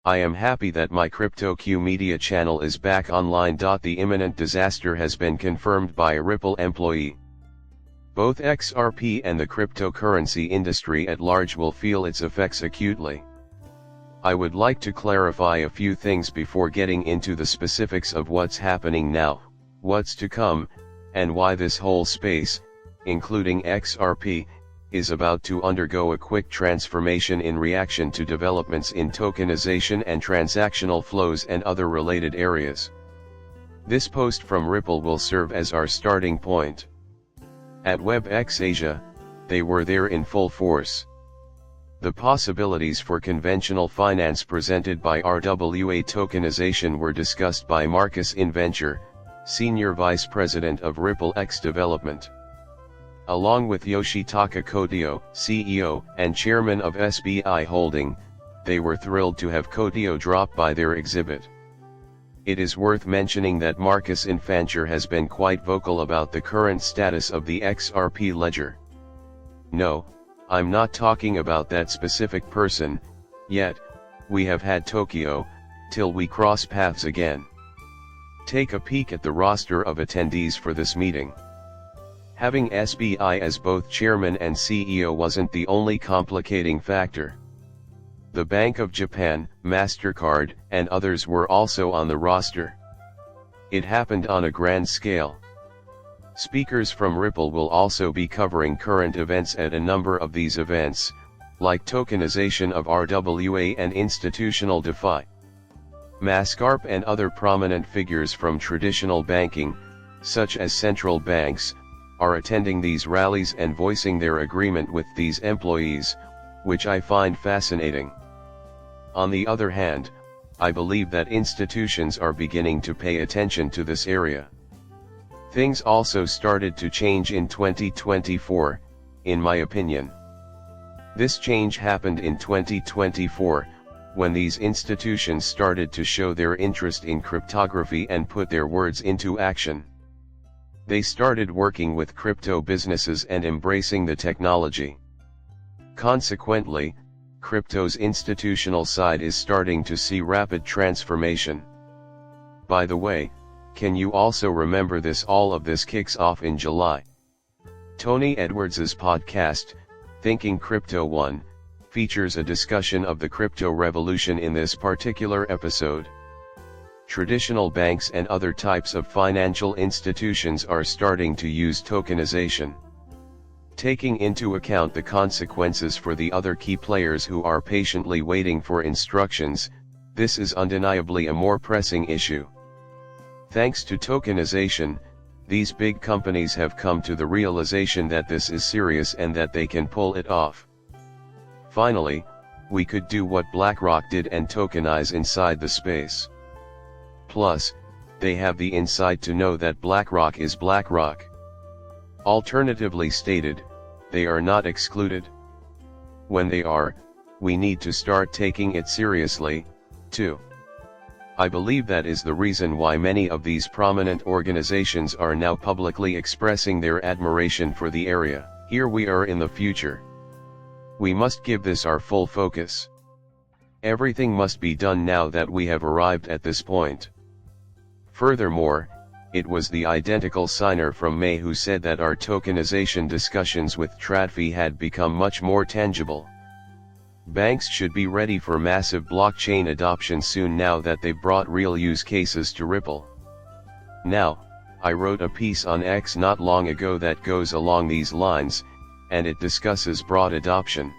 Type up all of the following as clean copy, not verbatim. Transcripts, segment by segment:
I am happy that my CryptoQ media channel is back online. The imminent disaster has been confirmed by a Ripple employee. Both XRP and the cryptocurrency industry at large will feel its effects acutely. I would like to clarify a few things before getting into the specifics of what's happening now, what's to come, and why this whole space, including XRP, is about to undergo a quick transformation in reaction to developments in tokenization and transactional flows and other related areas. This post from Ripple will serve as our starting point. At WebEx Asia, they were there in full force. The possibilities for conventional finance presented by RWA tokenization were discussed by Marcus Inventure, Senior Vice President of Ripple X Development. Along with Yoshitaka Kotio, CEO and Chairman of SBI Holding, they were thrilled to have Kotio drop by their exhibit. It is worth mentioning that Marcus Inventure has been quite vocal about the current status of the XRP ledger. No, I'm not talking about that specific person, yet. We have had Tokyo, till we cross paths again. Take a peek at the roster of attendees for this meeting. Having SBI as both chairman and CEO wasn't the only complicating factor. The Bank of Japan, MasterCard, and others were also on the roster. It happened on a grand scale. Speakers from Ripple will also be covering current events at a number of these events, like tokenization of RWA and institutional DeFi. MasterCard and other prominent figures from traditional banking, such as central banks, are attending these rallies and voicing their agreement with these employees, which I find fascinating. On the other hand, I believe that institutions are beginning to pay attention to this area. Things also started to change in 2024, in my opinion. This change happened in 2024, when these institutions started to show their interest in cryptography and put their words into action. They started working with crypto businesses and embracing the technology. Consequently, crypto's institutional side is starting to see rapid transformation. By the way, can you also remember this? All of this kicks off in July. Tony Edwards's podcast, Thinking Crypto 1, features a discussion of the crypto revolution in this particular episode. Traditional banks and other types of financial institutions are starting to use tokenization. Taking into account the consequences for the other key players who are patiently waiting for instructions, this is undeniably a more pressing issue. Thanks to tokenization, these big companies have come to the realization that this is serious and that they can pull it off. Finally, we could do what BlackRock did and tokenize inside the space. Plus, they have the insight to know that BlackRock is BlackRock. Alternatively stated, they are not excluded. When they are, we need to start taking it seriously, too. I believe that is the reason why many of these prominent organizations are now publicly expressing their admiration for the area. Here we are in the future. We must give this our full focus. Everything must be done now that we have arrived at this point. Furthermore, it was the identical signer from May who said that our tokenization discussions with TradFi had become much more tangible. Banks should be ready for massive blockchain adoption soon now that they've brought real use cases to Ripple. Now, I wrote a piece on X not long ago that goes along these lines, and it discusses broad adoption.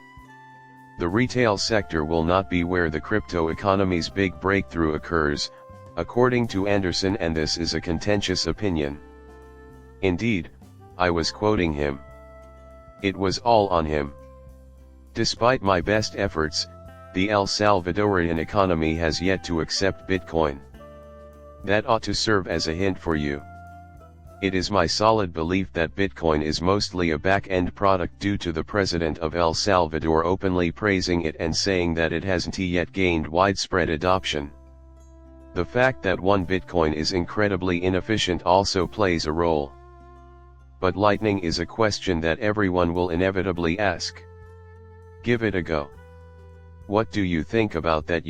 The retail sector will not be where the crypto economy's big breakthrough occurs, according to Anderson, and this is a contentious opinion. Indeed, I was quoting him. It was all on him. Despite my best efforts, the El Salvadorian economy has yet to accept Bitcoin. That ought to serve as a hint for you. It is my solid belief that Bitcoin is mostly a back-end product due to the president of El Salvador openly praising it and saying that it hasn't yet gained widespread adoption. The fact that one Bitcoin is incredibly inefficient also plays a role. But Lightning is a question that everyone will inevitably ask. Give it a go. What do you think about that?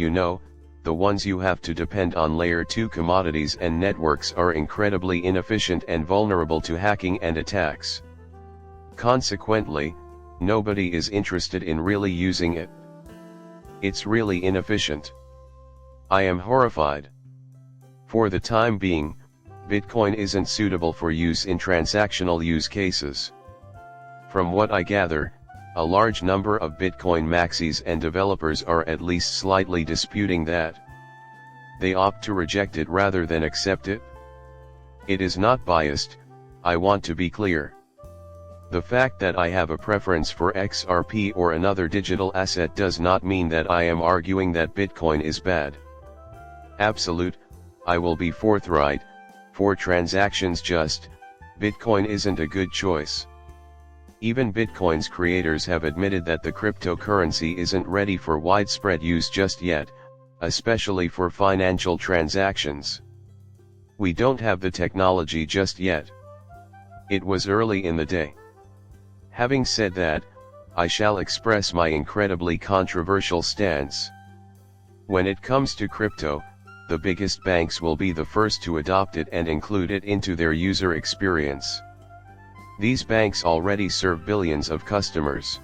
the ones you have to depend on layer 2 commodities and networks are incredibly inefficient and vulnerable to hacking and attacks. Consequently, nobody is interested in really using it. It's really inefficient. I am horrified. For the time being, Bitcoin isn't suitable for use in transactional use cases. From what I gather, a large number of Bitcoin maxis and developers are at least slightly disputing that. They opt to reject it rather than accept it. It is not biased, I want to be clear. The fact that I have a preference for XRP or another digital asset does not mean that I am arguing that Bitcoin is bad. Absolute, I will be forthright, for transactions Bitcoin isn't a good choice. Even Bitcoin's creators have admitted that the cryptocurrency isn't ready for widespread use just yet, especially for financial transactions. We don't have the technology just yet. It was early in the day. Having said that, I shall express my incredibly controversial stance. When it comes to crypto, the biggest banks will be the first to adopt it and include it into their user experience. These banks already serve billions of customers.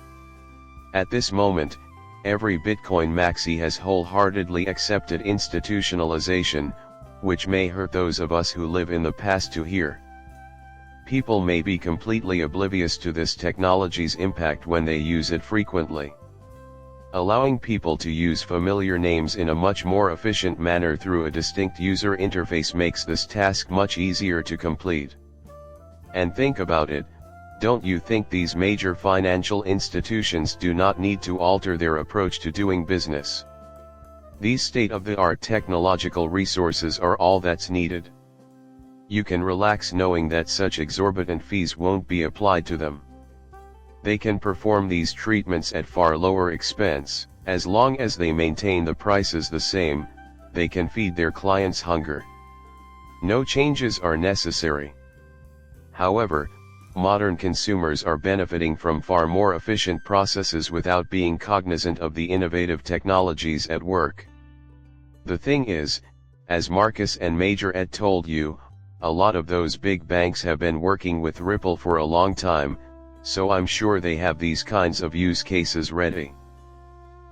At this moment, every Bitcoin maxi has wholeheartedly accepted institutionalization, which may hurt those of us who live in the past to hear. People may be completely oblivious to this technology's impact when they use it frequently. Allowing people to use familiar names in a much more efficient manner through a distinct user interface makes this task much easier to complete. And think about it, don't you think these major financial institutions do not need to alter their approach to doing business? These state-of-the-art technological resources are all that's needed. You can relax knowing that such exorbitant fees won't be applied to them. They can perform these treatments at far lower expense, as long as they maintain the prices the same, they can feed their clients' hunger. No changes are necessary. However, modern consumers are benefiting from far more efficient processes without being cognizant of the innovative technologies at work. The thing is, as Marcus and Major Ed told you, a lot of those big banks have been working with Ripple for a long time, so I'm sure they have these kinds of use cases ready.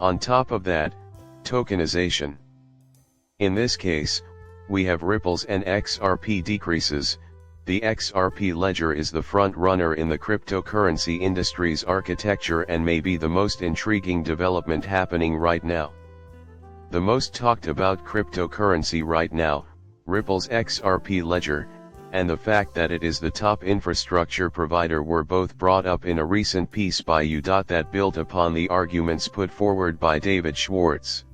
On top of that, tokenization. In this case, we have ripples and XRP decreases. The XRP ledger is the front runner in the cryptocurrency industry's architecture and may be the most intriguing development happening right now. The most talked about cryptocurrency right now, Ripple's XRP ledger, and the fact that it is the top infrastructure provider were both brought up in a recent piece by U. that built upon the arguments put forward by David Schwartz.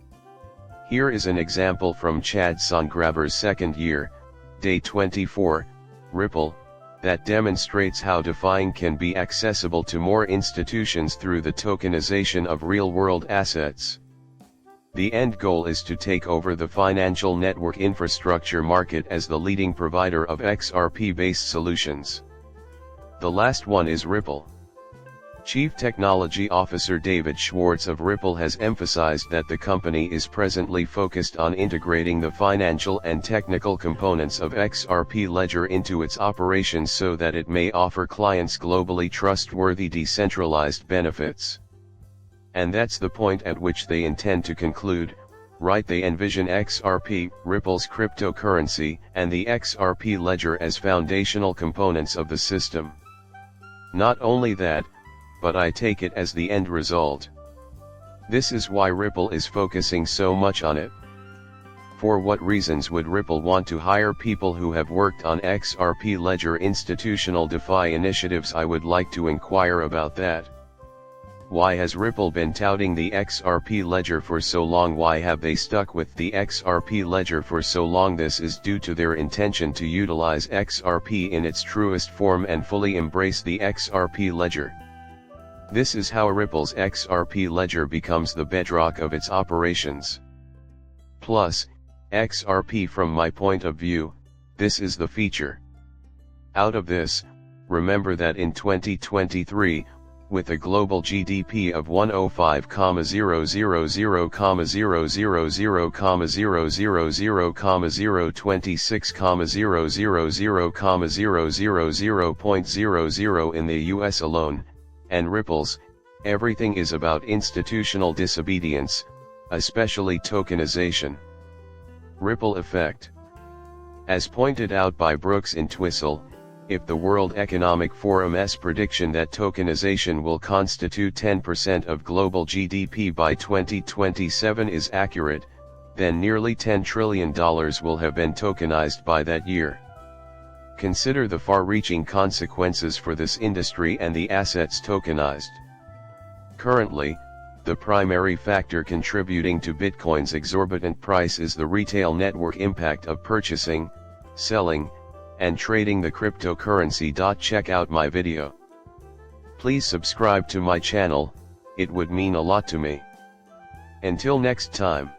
Here is an example from Chad Songraber's second year, day 24, Ripple, that demonstrates how DeFi can be accessible to more institutions through the tokenization of real-world assets. The end goal is to take over the financial network infrastructure market as the leading provider of XRP-based solutions. The last one is Ripple. Chief Technology Officer David Schwartz of Ripple has emphasized that the company is presently focused on integrating the financial and technical components of XRP Ledger into its operations so that it may offer clients globally trustworthy decentralized benefits. And that's the point at which they intend to conclude, right? They envision XRP, Ripple's cryptocurrency, and the XRP Ledger as foundational components of the system. Not only that, but I take it as the end result. This is why Ripple is focusing so much on it. For what reasons would Ripple want to hire people who have worked on XRP Ledger institutional DeFi initiatives? I would like to inquire about that. Why has Ripple been touting the XRP Ledger for so long? Why have they stuck with the XRP Ledger for so long? This is due to their intention to utilize XRP in its truest form and fully embrace the XRP Ledger. This is how Ripple's XRP Ledger becomes the bedrock of its operations. Plus, XRP, from my point of view, this is the feature. Out of this, remember that in 2023, with a global GDP of 105,000,000,026,000,000,000.000000 in the US alone, and ripples, everything is about institutional disobedience, especially tokenization. Ripple effect. As pointed out by Brooks and Twistle, if the World Economic Forum's prediction that tokenization will constitute 10% of global GDP by 2027 is accurate, then nearly $10 trillion will have been tokenized by that year. Consider the far-reaching consequences for this industry and the assets tokenized. Currently, the primary factor contributing to Bitcoin's exorbitant price is the retail network impact of purchasing, selling, and trading the cryptocurrency. Check out my video. Please subscribe to my channel, it would mean a lot to me. Until next time.